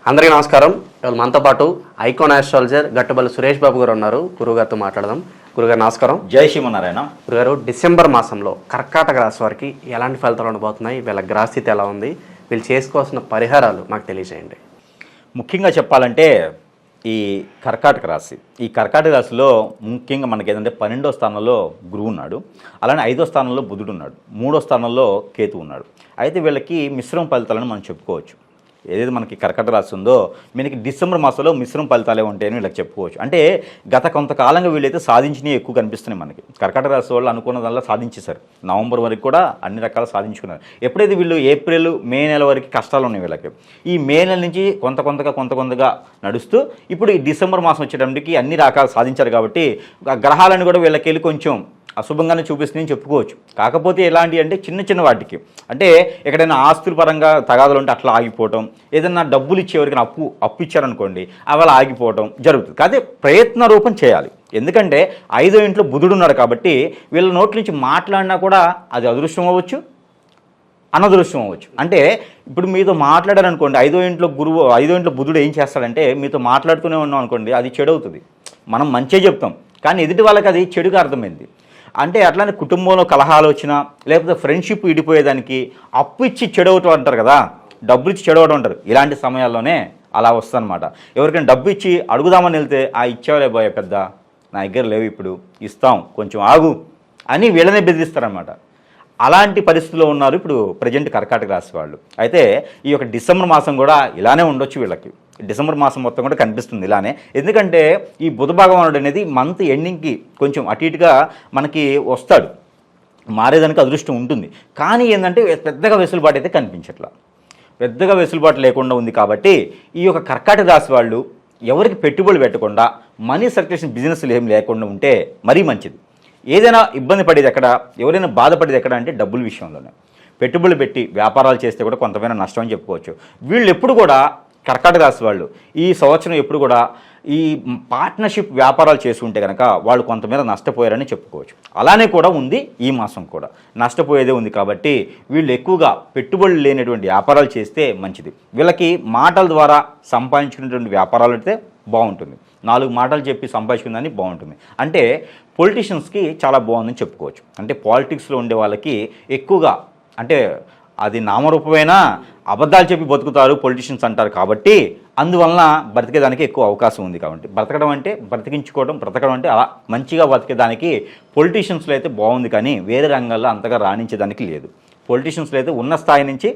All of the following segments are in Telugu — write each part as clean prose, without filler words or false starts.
అందరికీ నమస్కారం. ఇవాళ మనతో పాటు ఐకాన్ ఆస్ట్రాలజర్ గట్టుబల్లి సురేష్ బాబు గారు ఉన్నారు. గురుగారితో మాట్లాడదాం. గురుగారు నమస్కారం. జై శ్రీమన్నారాయణ. గురుగారు, డిసెంబర్ మాసంలో కర్కాటక రాశి వారికి ఎలాంటి ఫలితాలు ఉండబోతున్నాయి, వీళ్ళ గ్రహస్థితి ఎలా ఉంది, వీళ్ళు చేసుకోవాల్సిన పరిహారాలు మాకు తెలియజేయండి. ముఖ్యంగా చెప్పాలంటే ఈ కర్కాటక రాశిలో ముఖ్యంగా మనకి ఏదంటే 12వ స్థానంలో గురువు ఉన్నాడు, అలానే 5వ స్థానంలో బుధుడు ఉన్నాడు, 3వ స్థానంలో కేతు ఉన్నాడు. అయితే వీళ్ళకి మిశ్రమ ఫలితాలను మనం చెప్పుకోవచ్చు. ఏదైతే మనకి కర్కాటక రాశి ఉందో మనకి డిసెంబర్ మాసంలో మిశ్రమ ఫలితాలే ఉంటాయని వీళ్ళకి చెప్పుకోవచ్చు. అంటే గత కొంతకాలంగా వీళ్ళైతే సాధించినవి ఎక్కువ కనిపిస్తున్నాయి. మనకి కర్కాటక రాశి వాళ్ళు అనుకున్నదల్లా సాధించేశారు. నవంబర్ వరకు కూడా అన్ని రకాలు సాధించుకున్నారు. ఎప్పుడైతే వీళ్ళు ఏప్రిల్ మే నెల వరకు కష్టాలు ఉన్నాయి వీళ్ళకి, ఈ మే నెల నుంచి కొంతగా నడుస్తూ ఇప్పుడు ఈ డిసెంబర్ మాసం వచ్చేటప్పటికి అన్ని రకాలు సాధించారు. కాబట్టి గ్రహాలను కూడా వీళ్ళకి వెళ్ళి కొంచెం అశుభంగానే చూపిస్తుందని చెప్పుకోవచ్చు. కాకపోతే ఎలాంటి అంటే చిన్న వాటికి, అంటే ఎక్కడైనా ఆస్తుల పరంగా తగాదులు ఉంటే అట్లా ఆగిపోవటం, ఏదైనా డబ్బులు ఇచ్చేవరికి అప్పు ఇచ్చారనుకోండి అవి ఆగిపోవటం జరుగుతుంది. కాదే ప్రయత్న రూపం చేయాలి. ఎందుకంటే 5వ ఇంట్లో బుధుడు ఉన్నాడు కాబట్టి వీళ్ళ నోట్ల నుంచి మాట్లాడినా కూడా అది అదృష్టం అవ్వచ్చు, అనదృష్టం అవ్వచ్చు. అంటే ఇప్పుడు మీతో మాట్లాడారనుకోండి, 5వ ఇంట్లో బుధుడు ఏం చేస్తాడంటే మీతో మాట్లాడుతూనే ఉన్నాం అనుకోండి, అది చెడు అవుతుంది. మనం మంచిగా చెప్తాం కానీ ఎదుటి వాళ్ళకి అది చెడుగా అర్థమైంది. అంటే అట్లానే కుటుంబంలో కలహాలు వచ్చినా, లేకపోతే ఫ్రెండ్షిప్ విడిపోయేదానికి అప్పు ఇచ్చి చెడవటం అంటారు కదా, డబ్బులు ఇచ్చి చెడవటం అంటారు. ఇలాంటి సమయాల్లోనే అలా వస్తుందన్నమాట. ఎవరికైనా డబ్బు ఇచ్చి అడుగుదామని వెళ్తే ఇచ్చావులే బాయ్, పెద్ద నా దగ్గర లేవు, ఇప్పుడు ఇస్తాం కొంచెం ఆగు అని వీళ్ళనే బెదిరిస్తారనమాట. అలాంటి పరిస్థితుల్లో ఉన్నారు ఇప్పుడు ప్రజెంట్ కర్కాటక రాశి వాళ్ళు. అయితే ఈ యొక్క డిసెంబర్ మాసం కూడా ఇలానే ఉండొచ్చు వీళ్ళకి. డిసెంబర్ మాసం మొత్తం కూడా కనిపిస్తుంది ఇలానే. ఎందుకంటే ఈ బుధ భగవానుడు అనేది మంత్ ఎండింగ్కి కొంచెం అటు ఇటుగా మనకి వస్తాడు, మారేదానికి అదృష్టం ఉంటుంది. కానీ ఏంటంటే పెద్దగా వెసులుబాటు అయితే కనిపించట్లా, పెద్దగా వెసులుబాటు లేకుండా ఉంది. కాబట్టి ఈ యొక్క కర్కాటక రాశి వాళ్ళు ఎవరికి పెట్టుబడులు పెట్టకుండా మనీ సర్క్యులేషన్ బిజినెస్లు ఏం లేకుండా ఉంటే మరీ మంచిది. ఏదైనా ఇబ్బంది పడేది ఎక్కడ, ఎవరైనా బాధపడేది ఎక్కడ అంటే డబ్బుల విషయంలోనే. పెట్టుబడులు పెట్టి వ్యాపారాలు చేస్తే కూడా కొంతమైనా నష్టం అని చెప్పుకోవచ్చు. వీళ్ళు ఎప్పుడు కూడా కర్కాటక రాశి వాళ్ళు ఈ సంవత్సరం ఎప్పుడు కూడా ఈ పార్ట్నర్షిప్ వ్యాపారాలు చేసుకుంటే కనుక వాళ్ళు కొంతమేర నష్టపోయారని చెప్పుకోవచ్చు. అలానే కూడా ఉంది ఈ మాసం కూడా నష్టపోయేదే ఉంది. కాబట్టి వీళ్ళు ఎక్కువగా పెట్టుబడులు లేనటువంటి వ్యాపారాలు చేస్తే మంచిది. వీళ్ళకి మాటల ద్వారా సంపాదించుకునేటువంటి వ్యాపారాలు అయితే బాగుంటుంది. 4 మాటలు చెప్పి సంపాదించుకుందని బాగుంటుంది. అంటే పొలిటీషియన్స్కి చాలా బాగుందని చెప్పుకోవచ్చు. అంటే పాలిటిక్స్లో ఉండే వాళ్ళకి ఎక్కువగా, అంటే అది నామరూపమైనా అబద్ధాలు చెప్పి బతుకుతారు పొలిటీషియన్స్ అంటారు. కాబట్టి అందువలన బ్రతికేదానికి ఎక్కువ అవకాశం ఉంది. కాబట్టి బ్రతకడం అంటే బ్రతకడం అంటే అలా మంచిగా బ్రతికేదానికి పొలిటీషియన్స్లో అయితే బాగుంది. కానీ వేరే రంగాల్లో అంతగా రాణించేదానికి లేదు. పొలిటీషియన్స్లో అయితే ఉన్న స్థాయి నుంచి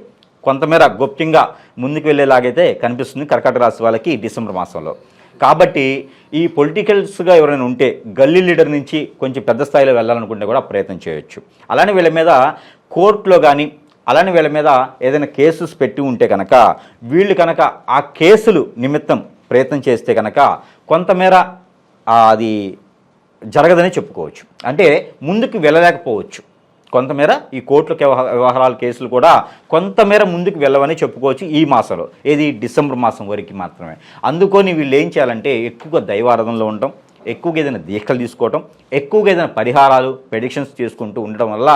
కొంతమేర గొప్పంగా ముందుకు వెళ్ళేలాగైతే కనిపిస్తుంది కర్కాటక రాశి వాళ్ళకి డిసెంబర్ మాసంలో. కాబట్టి ఈ పొలిటికల్స్గా ఎవరైనా ఉంటే గల్లీ లీడర్ నుంచి కొంచెం పెద్ద స్థాయిలో వెళ్ళాలనుకుంటే కూడా ప్రయత్నం చేయొచ్చు. అలానే వీళ్ళ మీద కోర్టులో కానీ, అలానే వీళ్ళ మీద ఏదైనా కేసెస్ పెట్టి ఉంటే కనుక వీళ్ళు కనుక ఆ కేసులు నిమిత్తం ప్రయత్నం చేస్తే కనుక కొంతమేర అది జరగదని చెప్పుకోవచ్చు. అంటే ముందుకు వెళ్ళలేకపోవచ్చు. కొంతమేర ఈ కోర్టుల వ్యవహారాల కేసులు కూడా కొంతమేర ముందుకు వెళ్ళవని చెప్పుకోవచ్చు ఈ మాసంలో. ఏది డిసెంబర్ మాసం వరకు మాత్రమే. అందుకొని వీళ్ళు ఏం చేయాలంటే ఎక్కువగా దైవారాధనలో ఉండటం, ఎక్కువగా ఏదైనా దీక్షలు తీసుకోవటం, ఎక్కువగా ఏదైనా పరిహారాలు ప్రెడిక్షన్స్ చేసుకుంటూ ఉండటం వల్ల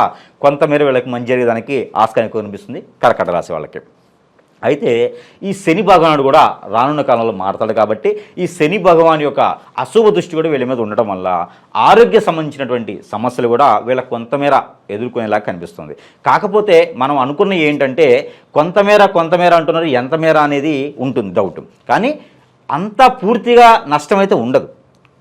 కొంతమేర వీళ్ళకి మంచి జరిగేదానికి ఆస్కారం కనిపిస్తుంది కర్కాటక రాశి వాళ్ళకి. అయితే ఈ శని భగవానుడు కూడా రానున్న కాలంలో మారతాడు. కాబట్టి ఈ శని భగవాన్ యొక్క అశుభ దృష్టి కూడా వీళ్ళ మీద ఉండటం వల్ల ఆరోగ్య సంబంధించినటువంటి సమస్యలు కూడా వీళ్ళకి కొంతమేర ఎదుర్కొనేలా కనిపిస్తుంది. కాకపోతే మనం అనుకున్న ఏంటంటే కొంతమేర అంటున్నారు, ఎంత మేర అనేది ఉంటుంది డౌట్. కానీ అంతా పూర్తిగా నష్టమైతే ఉండదు.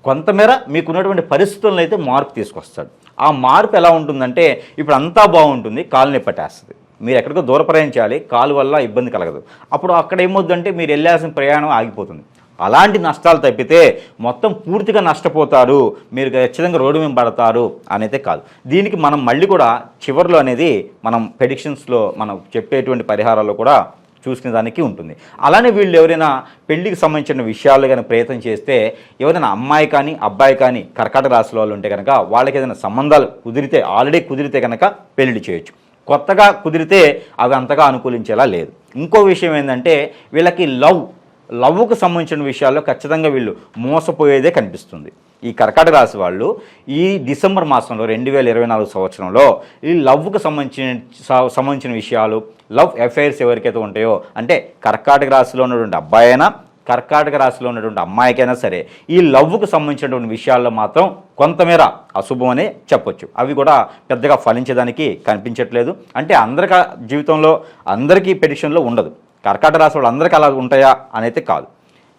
కొంతమేర మీకున్నటువంటి పరిస్థితులను అయితే మార్పు తీసుకొస్తాడు. ఆ మార్పు ఎలా ఉంటుందంటే ఇప్పుడు అంతా బాగుంటుంది, కాలు నొప్పి పట్టేస్తుంది. మీరు ఎక్కడికో దూర ప్రయాణించాలి, కాలు వల్ల ఇబ్బంది కలగదు. అప్పుడు అక్కడ ఏమవుతుందంటే మీరు వెళ్ళాల్సిన ప్రయాణం ఆగిపోతుంది. అలాంటి నష్టాలు తప్పితే మొత్తం పూర్తిగా నష్టపోతారు, మీరు ఖచ్చితంగా రోడ్డు మీద పడతారు అనేది కాదు. దీనికి మనం మళ్ళీ కూడా చివరిలో అనేది మనం ప్రెడిక్షన్స్లో మనం చెప్పేటువంటి పరిహారాల్లో కూడా చూసుకునే దానికి ఉంటుంది. అలానే వీళ్ళు ఎవరైనా పెళ్లికి సంబంధించిన విషయాలు కానీ ప్రయత్నం చేస్తే, ఎవరైనా అమ్మాయి కానీ అబ్బాయి కానీ కర్కాటక రాశిలో వాళ్ళు ఉంటే కనుక వాళ్ళకి ఏదైనా సంబంధాలు ఆల్రెడీ కుదిరితే కనుక పెళ్లి చేయొచ్చు. కొత్తగా కుదిరితే అవి అంతగా అనుకూలించేలా లేదు. ఇంకో విషయం ఏంటంటే వీళ్ళకి లవ్కు సంబంధించిన విషయాల్లో ఖచ్చితంగా వీళ్ళు మోసపోయేదే కనిపిస్తుంది. ఈ కర్కాటక రాశి వాళ్ళు ఈ డిసెంబర్ మాసంలో 2024 సంవత్సరంలో ఈ లవ్కు సంబంధించిన విషయాలు, లవ్ అఫైర్స్ ఎవరికైతే ఉంటాయో, అంటే కర్కాటక రాశిలో ఉన్నటువంటి అబ్బాయి అయినా కర్కాటక రాశిలో ఉన్నటువంటి అమ్మాయికైనా సరే ఈ లవ్కు సంబంధించినటువంటి విషయాల్లో మాత్రం కొంతమేర అశుభం అనే చెప్పొచ్చు. అవి కూడా పెద్దగా ఫలించడానికి కనిపించట్లేదు. అంటే అందరికీ జీవితంలో అందరికీ పెడిషన్లో ఉండదు. కర్కాటక రాశి వాళ్ళు అందరికీ అలా ఉంటాయా అనేది కాదు.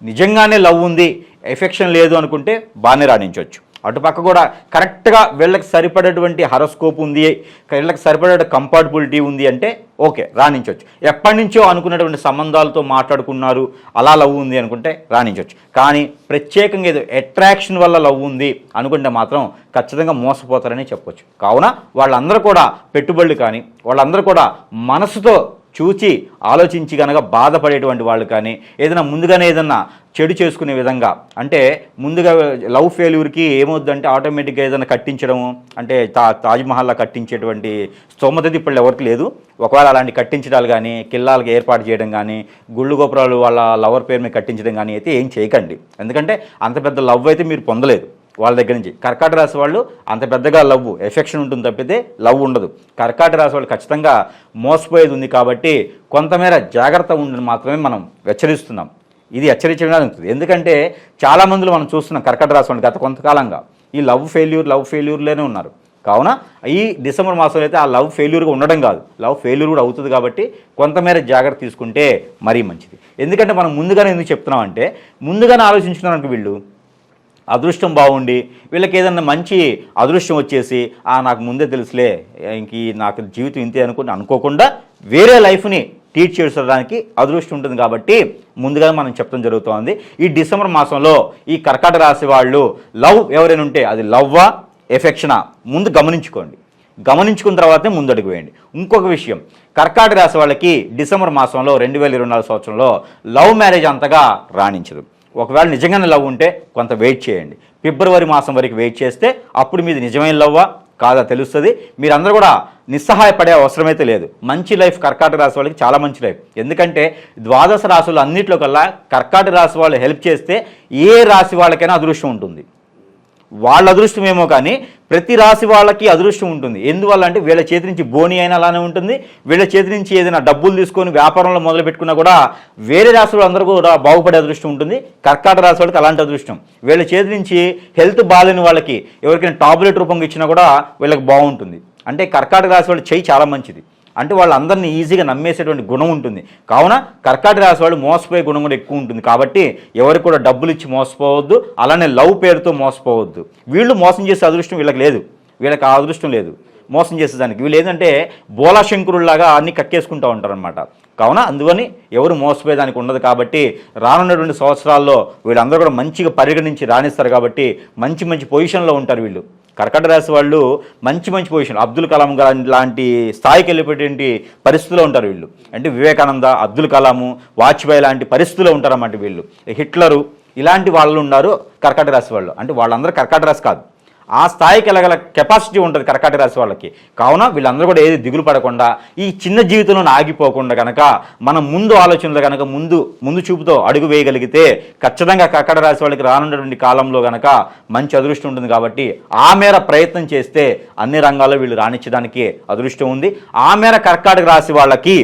నిజంగానే లవ్ ఉంది, ఎఫెక్షన్ లేదు అనుకుంటే బాగానే రాణించవచ్చు. అటుపక్క కూడా కరెక్ట్గా వీళ్ళకి సరిపడేటువంటి హరోస్కోప్ ఉంది, వీళ్ళకి సరిపడే కంపాటబిలిటీ ఉంది అంటే ఓకే రాణించవచ్చు. ఎప్పటి నుంచో అనుకున్నటువంటి సంబంధాలతో మాట్లాడుకున్నారు, అలా లవ్ ఉంది అనుకుంటే రాణించవచ్చు. కానీ ప్రత్యేకంగా ఏదో అట్రాక్షన్ వల్ల లవ్ ఉంది అనుకుంటే మాత్రం ఖచ్చితంగా మోసపోతారని చెప్పొచ్చు. కావున వాళ్ళందరూ కూడా పెట్టుబడులు కానీ, వాళ్ళందరూ కూడా మనసుతో చూచి ఆలోచించి కనుక బాధపడేటువంటి వాళ్ళు కానీ, ఏదైనా ముందుగానే ఏదన్నా చెడు చేసుకునే విధంగా, అంటే ముందుగా లవ్ ఫెయిల్యూర్కి ఏమవుద్దంటే ఆటోమేటిక్గా ఏదైనా కట్టించడము, అంటే తాజ్మహల్లా కట్టించేటువంటి స్తోమత ఇప్పుడు ఎవరికి లేదు. ఒకవేళ అలాంటి కట్టించడాలు కానీ, కిల్లాలకు ఏర్పాటు చేయడం కానీ, గుళ్ళు గోపురాలు వాళ్ళ లవర్ పేరు మీద కట్టించడం కానీ అయితే ఏం చేయకండి. ఎందుకంటే అంత పెద్ద లవ్ అయితే మీరు పొందలేదు వాళ్ళ దగ్గర నుంచి. కర్కాటక రాశి వాళ్ళు అంత పెద్దగా లవ్ ఎఫెక్షన్ ఉంటుంది తప్పితే లవ్ ఉండదు. కర్కాటక రాశి వాళ్ళు ఖచ్చితంగా మోసపోయేది ఉంది కాబట్టి కొంతమేర జాగ్రత్త ఉండని మాత్రమే మనం హెచ్చరిస్తున్నాం. ఇది హెచ్చరించడం ఉంటుంది. ఎందుకంటే చాలామందిలో మనం చూస్తున్నాం కర్కాటక రాశి వాళ్ళు గత కొంతకాలంగా ఈ లవ్ ఫెయిల్యూర్లోనే ఉన్నారు. కావున ఈ డిసెంబర్ మాసంలో అయితే ఆ లవ్ ఫెయిల్యూర్గా ఉండడం కాదు, లవ్ ఫెయిల్యూర్ కూడా అవుతుంది. కాబట్టి కొంతమేర జాగ్రత్త తీసుకుంటే మరీ మంచిది. ఎందుకంటే మనం ముందుగానే ఎందుకు చెప్తున్నామంటే, ముందుగానే ఆలోచించుకున్నారంటే వీళ్ళు అదృష్టం బాగుండి వీళ్ళకి ఏదన్నా మంచి అదృష్టం వచ్చేసి నాకు ముందే తెలుసులే ఇంక నాకు జీవితం ఇంతే అనుకోకుండా వేరే లైఫ్ని టీచ్ చేసుకోవడానికి అదృష్టం ఉంటుంది. కాబట్టి ముందుగా మనం చెప్పడం జరుగుతోంది. ఈ డిసెంబర్ మాసంలో ఈ కర్కాటక రాశి వాళ్ళు లవ్ ఎవరైనా ఉంటే అది లవ్వా ఎఫెక్షనా ముందు గమనించుకున్న తర్వాతే ముందడుగు వేయండి. ఇంకొక విషయం, కర్కాటక రాశి వాళ్ళకి డిసెంబర్ మాసంలో 2024 సంవత్సరంలో లవ్ మ్యారేజ్ అంతగా రాణించదు. ఒకవేళ నిజంగానే లవ్ ఉంటే కొంత వెయిట్ చేయండి. ఫిబ్రవరి మాసం వరకు వెయిట్ చేస్తే అప్పుడు మీది నిజమైన లవ్వా కాదా తెలుస్తుంది. మీరందరూ కూడా నిస్సహాయపడే అవసరమైతే లేదు. మంచి లైఫ్ కర్కాటక రాశి వాళ్ళకి చాలా మంచి లైఫ్. ఎందుకంటే ద్వాదశ రాశులు అన్నింటిలో కల్లా కర్కాటక రాశి వాళ్ళు హెల్ప్ చేస్తే ఏ రాశి వాళ్ళకైనా అదృష్టం ఉంటుంది. వాళ్ళ అదృష్టం ఏమో కానీ ప్రతి రాశి వాళ్ళకి అదృష్టం ఉంటుంది. ఎందువల్ల అంటే వీళ్ళ చేతి నుంచి బోని అయినా అలానే ఉంటుంది, వీళ్ళ చేతి నుంచి ఏదైనా డబ్బులు తీసుకొని వ్యాపారంలో మొదలు పెట్టుకున్నా కూడా వేరే రాశి వాళ్ళందరూ కూడా బాగుపడే అదృష్టం ఉంటుంది. కర్కాటక రాశి వాళ్ళకి అలాంటి అదృష్టం. వీళ్ళ చేతి నుంచి హెల్త్ బాగాలేని వాళ్ళకి ఎవరికైనా టాబ్లెట్ రూపంగా ఇచ్చినా కూడా వీళ్ళకి బాగుంటుంది. అంటే కర్కాటక రాశి వాళ్ళ చెయ్యి చాలా మంచిది. అంటే వాళ్ళందరినీ ఈజీగా నమ్మేసేటువంటి గుణం ఉంటుంది. కావున కర్కాటక రాశి వాళ్ళు మోసపోయే గుణం కూడా ఎక్కువ ఉంటుంది. కాబట్టి ఎవరికి కూడా డబ్బులు ఇచ్చి మోసపోవద్దు, అలానే లవ్ పేరుతో మోసపోవద్దు. వీళ్ళు మోసం చేసే అదృష్టం వీళ్ళకి లేదు, వీళ్ళకి ఆ అదృష్టం లేదు మోసం చేసేదానికి. వీళ్ళు ఏంటంటే బోలాశంకరుల్లాగా అన్ని కక్కేసుకుంటూ ఉంటారనమాట. కావున అందువని ఎవరు మోసపోయేదానికి ఉండదు. కాబట్టి రానున్నటువంటి సంవత్సరాల్లో వీళ్ళందరూ కూడా మంచిగా పరిగణించి రాణిస్తారు. కాబట్టి మంచి మంచి పొజిషన్లో ఉంటారు వీళ్ళు. కర్కాటక రాశి వాళ్ళు మంచి మంచి పొజిషన్, అబ్దుల్ కలాం గారు లాంటి స్థాయికి వెళ్ళిపోయేటువంటి పరిస్థితుల్లో ఉంటారు వీళ్ళు. అంటే వివేకానంద, అబ్దుల్ కలాము, వాజ్పేయి లాంటి పరిస్థితుల్లో ఉంటారన్నమాట వీళ్ళు. హిట్లరు ఇలాంటి వాళ్ళు ఉన్నారు కర్కాటక రాశి వాళ్ళు. అంటే వాళ్ళందరూ కర్కాటక రాశి కాదు, ఆ స్థాయికి వెళ్ళగల కెపాసిటీ ఉంటుంది కర్కాటక రాశి వాళ్ళకి. కావున వీళ్ళందరూ కూడా ఏది దిగులు పడకుండా ఈ చిన్న జీవితంలో ఆగిపోకుండా కనుక మనం ముందు ఆలోచనలు కనుక ముందు చూపుతో అడుగు వేయగలిగితే ఖచ్చితంగా కర్కాటక రాశి వాళ్ళకి రానున్నటువంటి కాలంలో కనుక మంచి అదృష్టం ఉంటుంది. కాబట్టి ఆ మేర ప్రయత్నం చేస్తే అన్ని రంగాల్లో వీళ్ళు రాణించడానికి అదృష్టం ఉంది. ఆ మేర కర్కాటక రాశి వాళ్ళకి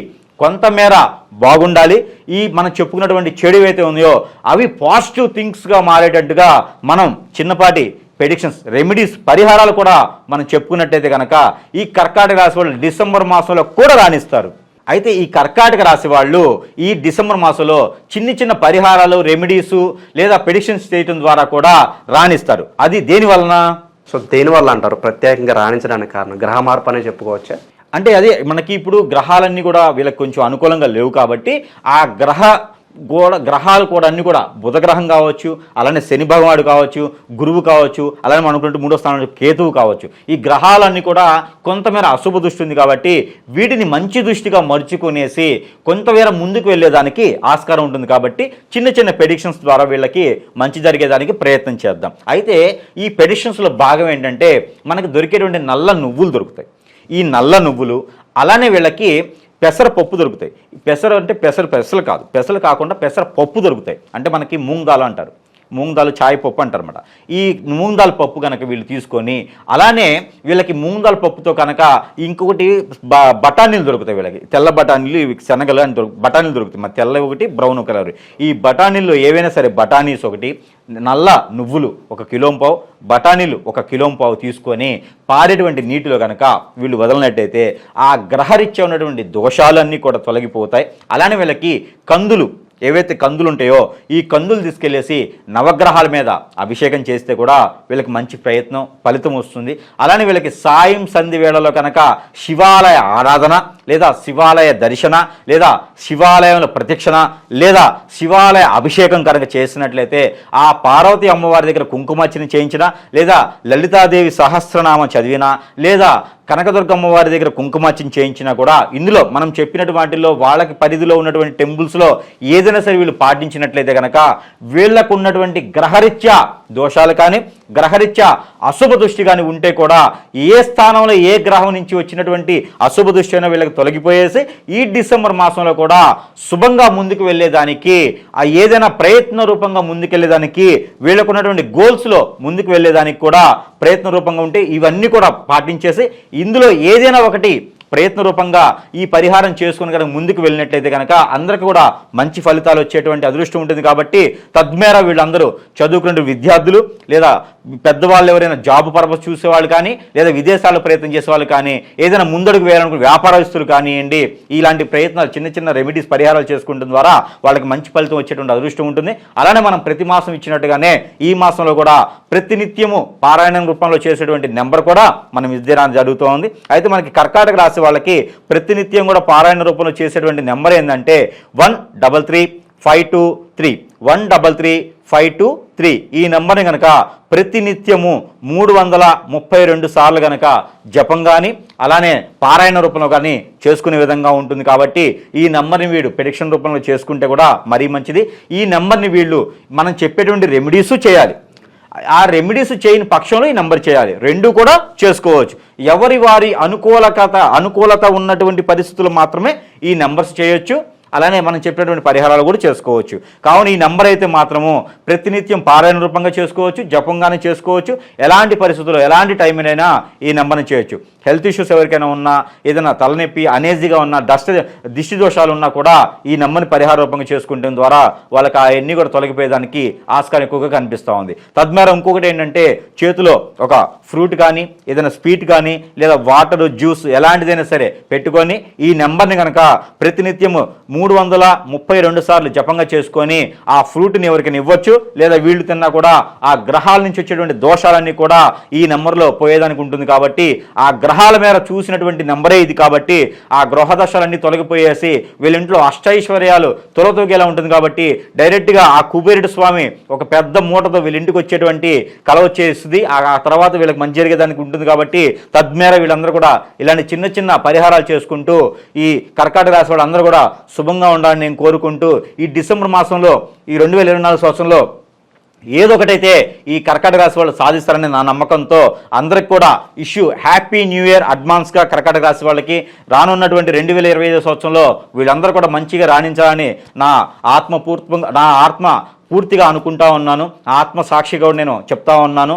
కొంతమేర బాగుండాలి. ఈ మనం చెప్పుకున్నటువంటి చెడు ఏవైతే ఉన్నాయో అవి పాజిటివ్ థింగ్స్గా మారేటట్టుగా మనం చిన్నపాటి ప్రెడిక్షన్స్, రెమెడీస్, పరిహారాలు కూడా మనం చెప్పుకున్నట్టయితే కనుక ఈ కర్కాటక రాశి వాళ్ళు డిసెంబర్ మాసంలో కూడా రాణిస్తారు. అయితే ఈ కర్కాటక రాశి వాళ్ళు ఈ డిసెంబర్ మాసంలో చిన్న పరిహారాలు, రెమెడీసు లేదా ప్రెడిక్షన్స్ చేయడం ద్వారా కూడా రాణిస్తారు. అది దేని వలన? సో దేనివల్ల అంటారు ప్రత్యేకంగా రాణించడానికి కారణం? గ్రహ మార్పు అనే చెప్పుకోవచ్చా? అంటే అదే మనకి ఇప్పుడు గ్రహాలన్నీ కూడా వీళ్ళకి కొంచెం అనుకూలంగా లేవు కాబట్టి ఆ గ్రహాలు కూడా అన్నీ కూడా బుధ గ్రహం కావచ్చు, అలానే శని భగవానుడు కావచ్చు, గురువు కావచ్చు, అలానే మనం అనుకుంటే 3వ స్థానంలో కేతువు కావచ్చు. ఈ గ్రహాలన్నీ కూడా కొంతమేర అశుభ దృష్టి ఉంది కాబట్టి వీటిని మంచి దృష్టిగా మర్చుకునేసి కొంతమేర ముందుకు వెళ్ళేదానికి ఆస్కారం ఉంటుంది. కాబట్టి చిన్న ప్రెడిక్షన్స్ ద్వారా వీళ్ళకి మంచి జరిగేదానికి ప్రయత్నం చేద్దాం. అయితే ఈ ప్రెడిక్షన్స్లో భాగం ఏంటంటే మనకు దొరికేటువంటి నల్ల నువ్వులు దొరుకుతాయి. ఈ నల్ల నువ్వులు అలానే వీళ్ళకి పెసరపప్పు దొరుకుతాయి. పెసరు అంటే పెసలు కాదు, పెసలు కాకుండా పెసరపప్పు దొరుకుతాయి. అంటే మనకి మూంగ్ దాల్ అంటారు. మూంగ్ దాల్ చాయ్ పప్పు అంటారన్నమాట. ఈ మూంగ్ దాల్ పప్పు కనుక వీళ్ళు తీసుకొని, అలానే వీళ్ళకి మూంగ్ దాల్ పప్పుతో కనుక ఇంకొకటి బఠానీలు దొరుకుతాయి. వీళ్ళకి తెల్ల బఠానీలు, ఇవి శనగలు అని బఠానీలు దొరుకుతాయి. మరి తెల్ల ఒకటి, బ్రౌన్ కలర్. ఈ బఠానీల్లో ఏవైనా సరే బఠానీస్ ఒకటి, నల్ల నువ్వులు 1 కిలోంపావు, బఠానీలు 1 కిలోంపావు తీసుకొని పారేటువంటి నీటిలో కనుక వీళ్ళు వదలనట్టయితే ఆ గ్రహరీత్యా ఉన్నటువంటి దోషాలన్నీ కూడా తొలగిపోతాయి. అలానే వీళ్ళకి కందులు, ఏవైతే కందులు ఉంటాయో ఈ కందులు తీసుకెళ్లేసి నవగ్రహాల మీద అభిషేకం చేస్తే కూడా వీళ్ళకి మంచి ఫలితం వస్తుంది. అలానే వీళ్ళకి సాయం సంధి వేళలో కనుక శివాలయ ఆరాధన, లేదా శివాలయ దర్శన, లేదా శివాలయంలో ప్రదక్షిణ, లేదా శివాలయ అభిషేకం కనుక చేసినట్లయితే, ఆ పార్వతి అమ్మవారి దగ్గర కుంకుమార్చన చేయించిన, లేదా లలితాదేవి సహస్రనామం చదివినా, లేదా కనకదుర్గమ్మ వారి దగ్గర కుంకుమార్చన చేయించినా కూడా, ఇందులో మనం చెప్పినటువంటి వాటిల్లో వాళ్ళకి పరిధిలో ఉన్నటువంటి టెంపుల్స్లో ఏదైనా సరే వీళ్ళు పాటించినట్లయితే కనుక వీళ్ళకు ఉన్నటువంటి గ్రహరీత్యా దోషాలు కానీ, గ్రహరీత్యా అశుభ దృష్టి కానీ ఉంటే కూడా, ఏ స్థానంలో ఏ గ్రహం నుంచి వచ్చినటువంటి అశుభ దృష్టి అయినా వీళ్ళకి తొలగిపోయేసి ఈ డిసెంబర్ మాసంలో కూడా శుభంగా ముందుకు వెళ్ళేదానికి, ఆ ఏదైనా ప్రయత్న రూపంగా ముందుకెళ్ళేదానికి, వీళ్ళకు ఉన్నటువంటి గోల్స్లో ముందుకు వెళ్ళేదానికి కూడా ప్రయత్న రూపంగా ఉంటే ఇవన్నీ కూడా పాటించేసి ఇందులో ఏదైనా ఒకటి ప్రయత్న రూపంగా ఈ పరిహారం చేసుకుని కనుక ముందుకు వెళ్ళినట్లయితే కనుక అందరికీ కూడా మంచి ఫలితాలు వచ్చేటువంటి అదృష్టం ఉంటుంది. కాబట్టి తద్మేరా వీళ్ళందరూ చదువుకునే విద్యార్థులు, లేదా పెద్దవాళ్ళు ఎవరైనా జాబ్ పర్పస్ చూసేవాళ్ళు కానీ, లేదా విదేశాల్లో ప్రయత్నం చేసేవాళ్ళు కానీ, ఏదైనా ముందడుగు వేయాలనుకునే వ్యాపారస్తులు కానివ్వండి, ఇలాంటి ప్రయత్నాలు చిన్న చిన్న రెమెడీస్ పరిహారాలు చేసుకుంటున్న ద్వారా వాళ్ళకి మంచి ఫలితం వచ్చేటువంటి అదృష్టం ఉంటుంది. అలానే మనం ప్రతి మాసం ఇచ్చినట్టుగానే ఈ మాసంలో కూడా ప్రతినిత్యము పారాయణం రూపంలో చేసేటువంటి నెంబర్ కూడా మనం ఇద్దరం జరుగుతోంది. అయితే మనకి కర్కాటక రాశి వాళ్ళకి ప్రతినిత్యం కూడా పారాయణ రూపంలో చేసేటువంటి నెంబర్ ఏంటంటే 133523 133523. ఈ నెంబర్ని కనుక ప్రతినిత్యము 332 సార్లు కనుక జపం కానీ, అలానే పారాయణ రూపంలో కానీ చేసుకునే విధంగా ఉంటుంది. కాబట్టి ఈ నెంబర్ని వీడు ప్రెడిక్షన్ రూపంలో చేసుకుంటే కూడా మరీ మంచిది. ఈ నెంబర్ని వీళ్ళు మనం చెప్పేటువంటి రెమెడీసు చేయాలి. ఆ రెమెడీస్ చేయని పక్షంలో ఈ నెంబర్ చేయాలి. రెండు కూడా చేసుకోవచ్చు. ఎవరి వారి అనుకూలత ఉన్నటువంటి పరిస్థితులు మాత్రమే ఈ నెంబర్స్ చేయొచ్చు. అలానే మనం చెప్పినటువంటి పరిహారాలు కూడా చేసుకోవచ్చు. కావున ఈ నెంబర్ అయితే మాత్రము ప్రతినిత్యం పారాయణ రూపంగా చేసుకోవచ్చు, జపంగానే చేసుకోవచ్చు. ఎలాంటి పరిస్థితుల్లో ఎలాంటి టైంనైనా ఈ నెంబర్ని చేయొచ్చు. హెల్త్ ఇష్యూస్ ఎవరికైనా ఉన్నా, ఏదైనా తలనొప్పి, అనేజీగా ఉన్నా, దిష్టి దోషాలు ఉన్నా కూడా ఈ నెంబర్ని పరిహార రూపంగా చేసుకుంటం ద్వారా వాళ్ళకి అవన్నీ కూడా తొలగిపోయేదానికి ఆస్కారం ఎక్కువగా కనిపిస్తూ ఉంది. తద్మేర ఇంకొకటి ఏంటంటే, చేతిలో ఒక ఫ్రూట్ కానీ, ఏదైనా స్వీట్ కానీ, లేదా వాటర్, జ్యూస్ ఎలాంటిదైనా సరే పెట్టుకొని ఈ నెంబర్ని కనుక ప్రతినిత్యము 332 సార్లు జపంగా చేసుకొని ఆ ఫ్రూట్ని ఎవరికైనా ఇవ్వచ్చు. లేదా వీళ్ళు తిన్నా కూడా ఆ గ్రహాల నుంచి వచ్చేటువంటి దోషాలన్నీ కూడా ఈ నెంబర్లో పోయేదానికి ఉంటుంది. కాబట్టి ఆ గ్రహాల మేర చూసినటువంటి నెంబరే ఇది. కాబట్టి ఆ గ్రహ దోషాలన్నీ తొలగిపోయేసి వీళ్ళింట్లో అష్టైశ్వర్యాలు తొలతూగేలా ఉంటుంది. కాబట్టి డైరెక్ట్గా ఆ కుబేరుడు స్వామి ఒక పెద్ద మూటతో వీళ్ళింటికి వచ్చేటువంటి కల వచ్చేస్తుంది. ఆ తర్వాత వీళ్ళకి మంచి జరిగేదానికి ఉంటుంది. కాబట్టి తద్మేర వీళ్ళందరూ కూడా ఇలాంటి చిన్న చిన్న పరిహారాలు చేసుకుంటూ ఈ కర్కాటక రాశి వాళ్ళందరూ కూడా శుభంగా ఉండాలని నేను కోరుకుంటూ, ఈ డిసెంబర్ మాసంలో ఈ 2024 సంవత్సరంలో ఏదో ఒకటైతే ఈ కర్కాటక రాశి వాళ్ళు సాధిస్తారని నా నమ్మకంతో అందరికి కూడా హ్యాపీ న్యూ ఇయర్ అడ్వాన్స్గా కర్కాటక రాశి వాళ్ళకి. రానున్నటువంటి 2025 సంవత్సరంలో వీళ్ళందరూ కూడా మంచిగా రాణించాలని నా ఆత్మ పూర్తిగా అనుకుంటా ఉన్నాను. ఆత్మ సాక్షిగా నేను చెప్తా ఉన్నాను.